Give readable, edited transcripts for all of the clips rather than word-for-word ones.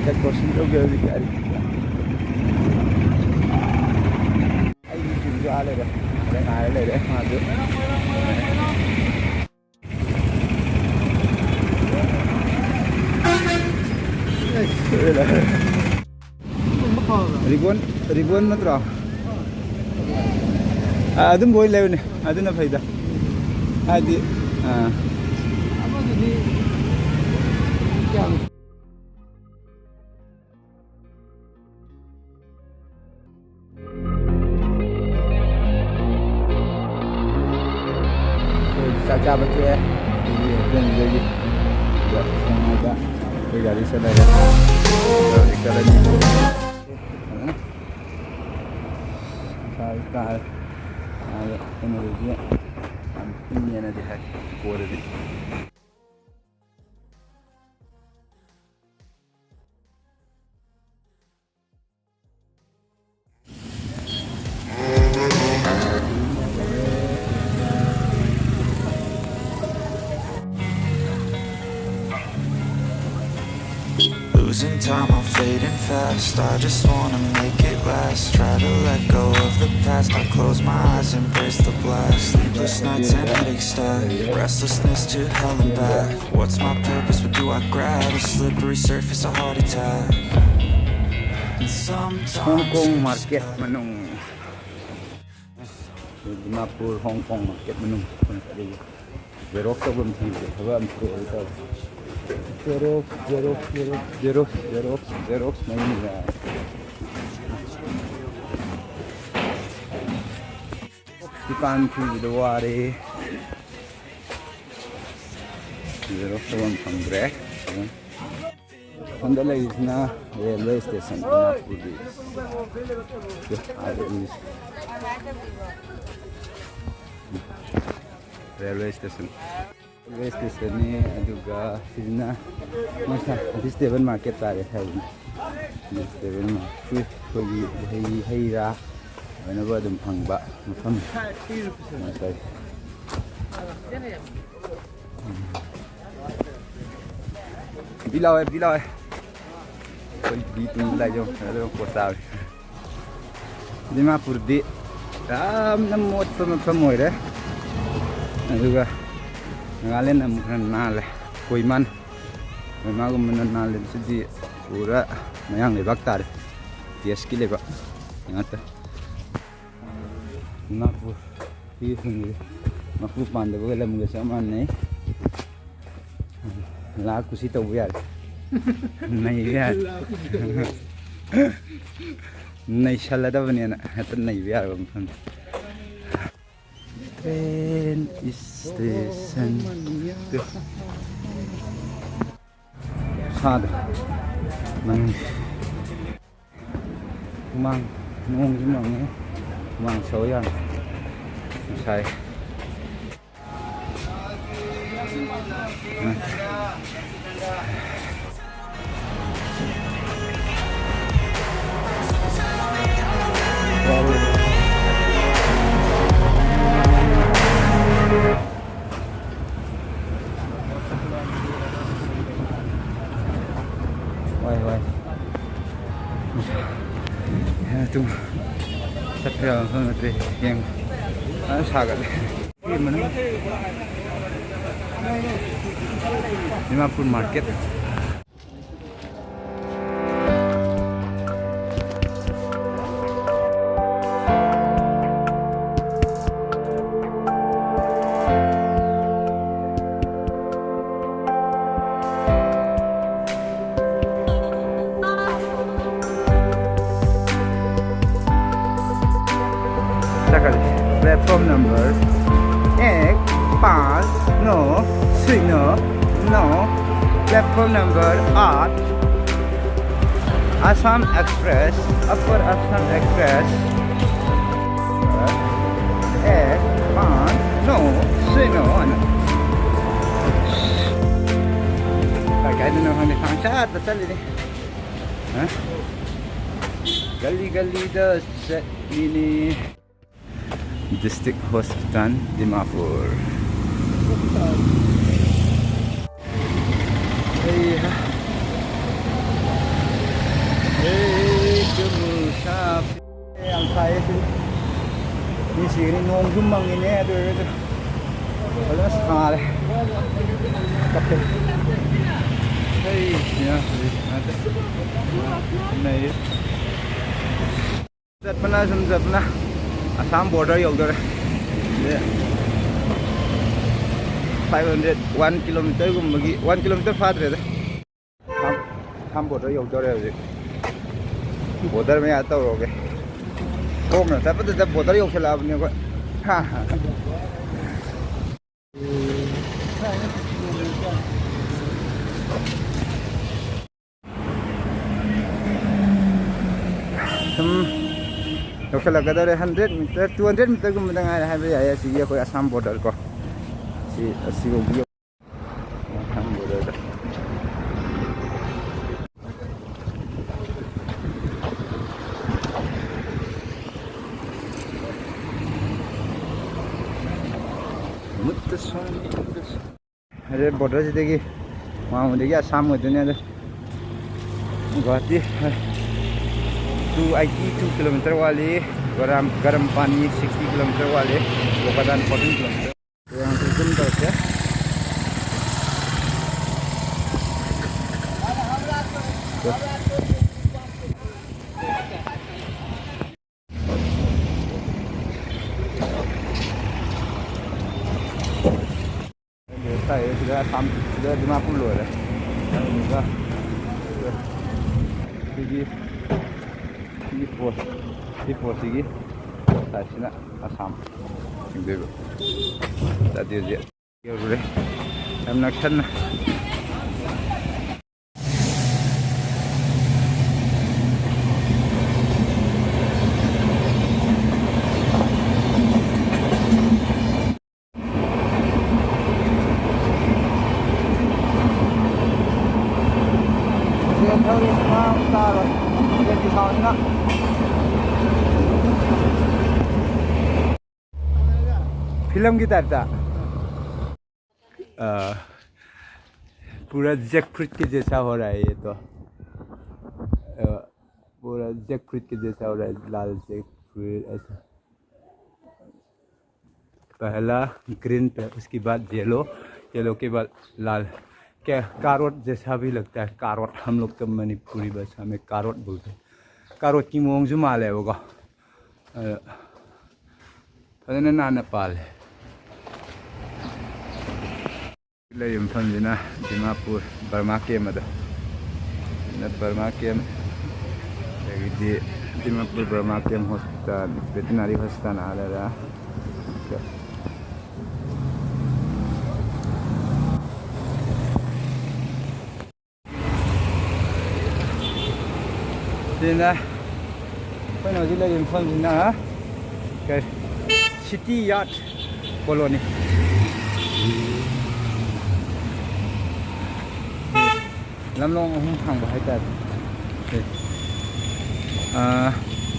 market crossing tꯧꯒꯦ ꯍꯧꯖꯤꯛ ꯒꯥꯔꯤ ꯑꯩꯒꯤ ꯇꯤꯝꯁꯨ ꯑꯥ ꯂꯩꯔꯦ ꯉꯥꯏꯔ ꯂꯩꯔꯦ ꯃꯥꯁꯨ रिबन नत्रो अदुम बोय लेवने अदुना फैदा आदि अमदि क्या चाचा बच्चे ये ट्रेन लेगी सोना कोई गाड़ी से लगा चला नहीं कार टेक्नोलॉजी इंडिया ने दिखाई कोरेडी Losing time, I'm fading fast. I just wanna make it last. Try to let go of the past. I close my eyes, embrace the blast. Sleepless nights and headaches stack. Restlessness to hell and back. What's my purpose? What do I grab? A slippery surface, a heart attack. And sometimes Hong Kong market manung Dimapur Hong Kong market manung Xerox tabam thi habam pro Xerox nahi hai दुकान थी दोबारे Xerox tabam thangre Handala is na railway station railway station ni aduga sina masa vegetable market tare hai vegetable ma free khoi hei ra ana ba dum phangba mafam masai bilaw कोई बीत नहीं लाजो अरे कोटा दिमापुर दे राम नमोत फम होइरे अदुगा नालेन नाले कोइमान मागुम नाले सिदि पूरा मयांग लेबाक तारे case की लेबा ngata दिमापुर ही हुंगे मकु पांदबो गलमगे समान नहीं ला कुसी तो यार नहीं यार नहीं चलता बने ना तो नहीं यार ट्रेन स्टेशन साद मन mang nong chứ mang xấu yan sai Why? Tung sắp theo hơn một tí em xa cả đây mình Dimapur market platform number 1-5-9 platform number 8 Assam Express Upper Assam Express 1-5-9 cái nó không đi phang sát ta ਚੱਲ đi hả gally đó sẽ đi District Hospital Dimapur. Yang saya tu ni sini nong jumbang ini ada tu. Kalau sekali, tapi, hey, ya, ada. Ni, zat mana, Assam border yang tu. 500, 1 kilometer gumagi, 1 kilometer farther है। हम border yang tu है border में आता होगे। Oh, no, tapi tetap border yang salah punya kok. Yang salah kata ada 100 meter, 200 meter kum menang ada hai ya si dia koi Assam border ko. Si hogi Assam border. अरे border से देखिए वहाँ देखिए आसाम होते हैं अरे Guwahati 282 kilometre वाले गर्म पानी 60 किलोमीटर वाले गोपादान 14 किलोमीटर यहाँ से जुम करते हैं sudah sampai sudah 50 dah. Dan juga di pos lagi. Saya sini Assam. Ini tadi aja. Ya udah. Kami nak sana. Film की तरह था पूरा जैकफ्रूट के जैसा हो रहा है ये तो पूरा जैकफ्रूट के जैसा हो रहा है लाल जैकफ्रूट ऐसा पहला ग्रीन पे उसके बाद येलो के बाद लाल क्या कारोट जैसा भी लगता है कारोट हम लोग तो मणिपुरी भाषा में कारोट बोलते हैं कारोट की मोंग जो माल है वो फजन नाना पाल है लेकिन फंजना दिमापुर बर्मा के मदद न बर्मा के लेकिन दिमापुर बर्मा के हॉस्पिटल वेटनरी हॉस्पिटल आ रहा Sina, kau nak jadi lagi info sina, ke City Yard Colony. Lamlong hang bahai tak.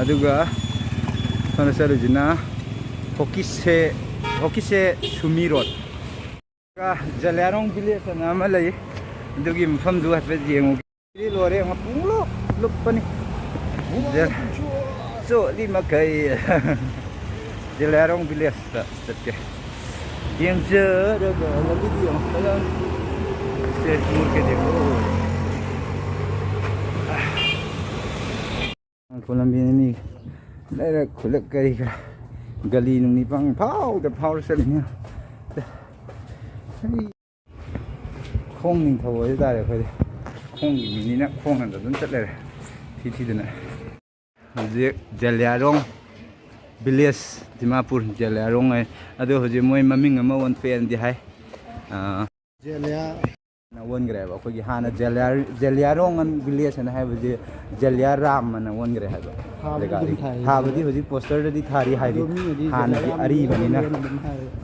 Aduga, mana saya jina, hoki se Sumi Road. Jalarong village nama lagi. Adugi info dua apa je yang ini lori yang puluh lupa ni. So 5 kali Jalarong village tak yang jauh lagi dia kalau saya tur ke dekho Colombia ni dah khulak kali gali ni pang pau selinya khong ning thau ai da khoi khong ni na khong nan da chat le thi dana Jalarong village Dimapur Jalarong ai ado hoje moi maming ama one fan di hai na one gre ba khoi hana Jalarong an village na hai hoje Jalaram na one gre hai ba ha badi hoje poster di thari hai di hana di ari bani na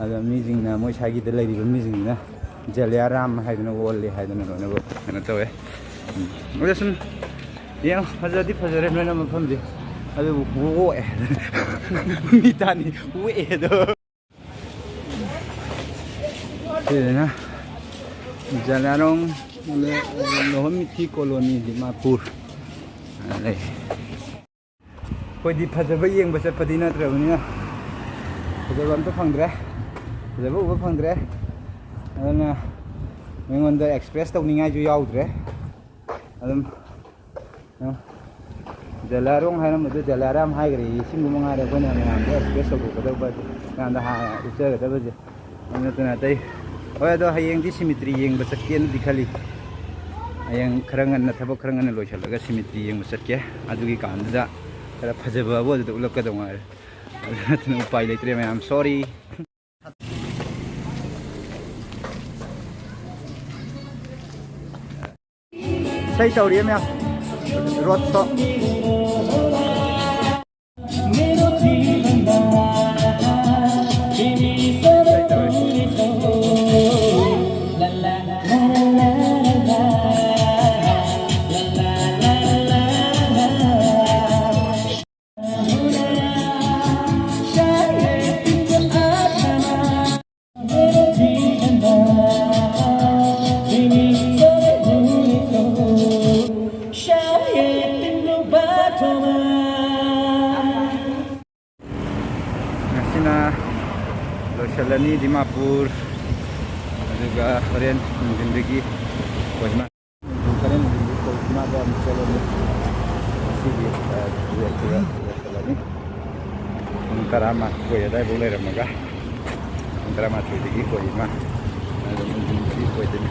ado mi jing na moi sagi de lai di mi jing na Jalaram hai na wall le hai na na to e oje sun yang fazadi fazare na mafam di aduh woe mitani woe do na Jalarong Lohomiti Colony Dimapur ꯑꯩꯈꯣꯏꯗꯤ ꯐꯖꯕ ꯌꯦꯡꯕ ꯆꯠꯄꯗꯤ ꯅꯠꯇ꯭ꯔꯕꯅꯤꯅ ꯐꯖꯕ ꯑꯝꯇ ꯐꯪꯗ꯭ꯔꯦ ꯐꯖꯕ ꯎꯕ ꯐꯪꯗ꯭ꯔꯦ ꯑꯗꯨꯅ ꯃꯤꯉꯣꯟꯗ ꯑꯦꯛꯁꯄ꯭ꯔꯦꯁ ꯇꯧꯅꯤꯡꯉꯥꯏꯁꯨ ꯌꯥꯎꯗ꯭ꯔꯦ ꯑꯗꯨꯝ ꯖꯂꯤꯌꯥꯔꯣꯡ ꯍꯥꯏꯔꯝꯕꯗꯨ ꯖꯂꯤꯌꯥꯔꯥꯝ ꯍꯥꯏꯈ꯭ꯔꯦ ꯏꯁꯤꯡꯒꯨꯝꯕ ꯉꯥꯏꯔꯦ ꯑꯩꯈꯣꯏꯅ ꯃꯌꯥꯝꯗ ꯑꯦꯛꯁꯄ꯭ꯔꯦꯁ ꯇꯧꯊꯣꯛꯀꯗꯧꯕ ꯃꯌꯥꯝꯗ ꯎꯠꯆꯒꯗꯕꯁꯦ ꯑꯗꯨ ꯅꯠꯇꯅ ꯑꯇꯩ ꯍꯣꯏ ꯑꯗꯣ ꯍꯌꯦꯡꯗꯤ ꯁꯤꯃꯤꯇ꯭ꯔꯤ ꯌꯦꯡꯕ ꯆꯠꯀꯦꯅꯗꯤ ꯈꯜꯂꯤ ꯍꯌꯦꯡ ꯈꯔ ꯉꯟꯅ ꯊꯕꯛ ꯈꯔ ꯉꯟꯅ ꯂꯣꯏꯁꯤꯜꯂꯒ ꯁꯤꯃꯤꯇ꯭ꯔꯤ ꯌꯦꯡꯕ ꯆꯠꯀꯦ ꯑꯗꯨꯒꯤ ꯀꯥꯟꯗꯨꯗ ꯈꯔ ꯐꯖꯕꯕꯨ ꯑꯗꯨꯗ ꯎꯠꯂꯛꯀꯗꯧ ꯉꯥꯏꯔꯦ ꯑꯗꯨ ꯅꯠꯇꯅ ꯎꯄꯥꯏ ꯂꯩꯇ꯭ꯔꯦ ꯃꯌꯥꯝ ꯁꯣꯔꯤ ꯏꯁꯩ ꯇꯧꯔꯤꯌꯦ ꯃꯌꯥꯝ road show loisalani Dimapur aduga horen nungdagi Kohima horen nungdagi Kohima da misalnya sigi loisalani Untaramat koya dai boleh ramaga Untaramat lagi Kohima nungdagi Kohima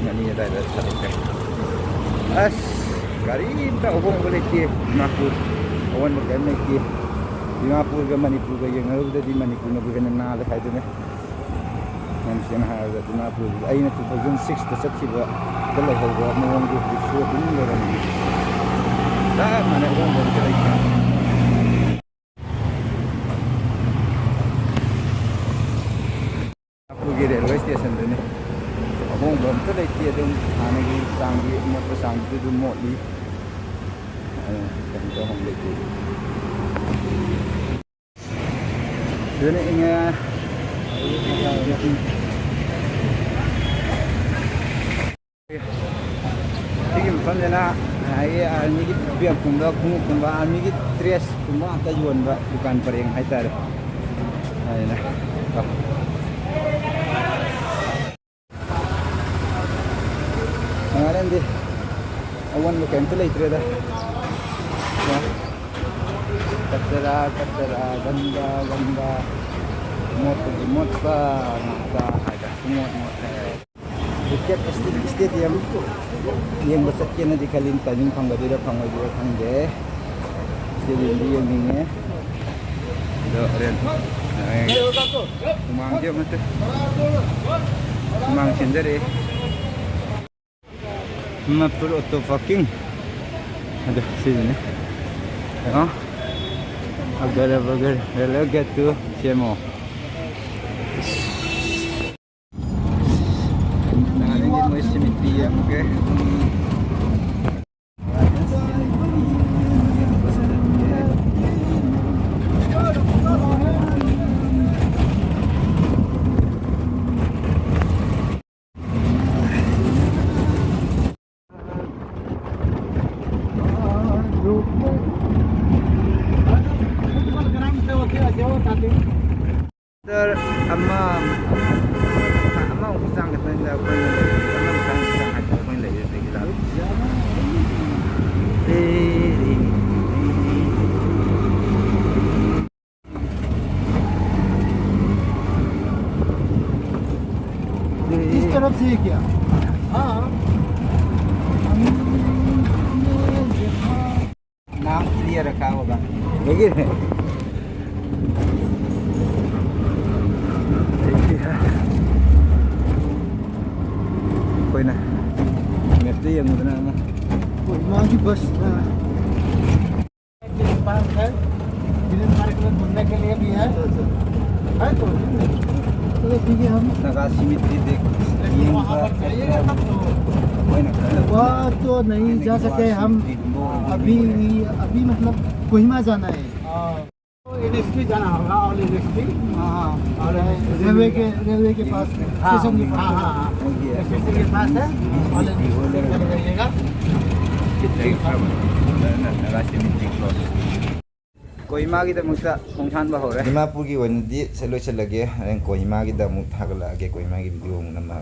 ngani dai da sadaka as garib ta obong boleh ki Dimapur awan bergamai ki Dimapur ke Manipur ke yang ada di Manipur na bukan na ada itu ne. Yang siapa ada Dimapur. Aina 2006 tersak siapa kalau kalau mau orang tu show ini orang ni. Dah mana orang boleh kerja. Aku kira railway station tu ni. Abang belum terlebih dia tu ane ki sanggi motor sanggi tu modi. Kita orang lagi. Ini ingat ini misalnya na ini kita biar kumba ini kita dress kumba atau jual bukan pereng hai tar ini na kemarin di awan bukan tu lagi terada kacera ganda mot pa nata ada semua tiket stadium yang besar na di Kalinta yung panggadira pangwadira pangge stadium yang ini do ren umang dia mate umang sendiri mapur auto parking ada sini agar relaga tu siamo nah ini mau simiti ya oke ama usang kita tidak boleh ama usang kita boleh kita इस तरफ से क्या हाँ नाम clear रखा होगा देखिए कोई ना मेरे ये मुझे ना कोई माँ की बस पार्क है ग्रीन पार्क में घूमने के लिए भी है तो ठीक है हम नगासी मिट्टी देख वहाँ तो नहीं जा सकते हम अभी मतलब कोहिमा जाना है इंडस्ट्री जाना होगा और इंडस्ट्री हाँ और रेलवे के पास स्टेशन के पास स्टेशन के पास है और इंडस्ट्री चले जाइएगा नगासी मिट्टी क्लोज कोहिमागीदमक्ता खोंसानबा हौरे दिमापुर की वनदी से लोइसलगे कोहिमा की दमुक थागलागे कोहिमा की वीडियो मुक नमा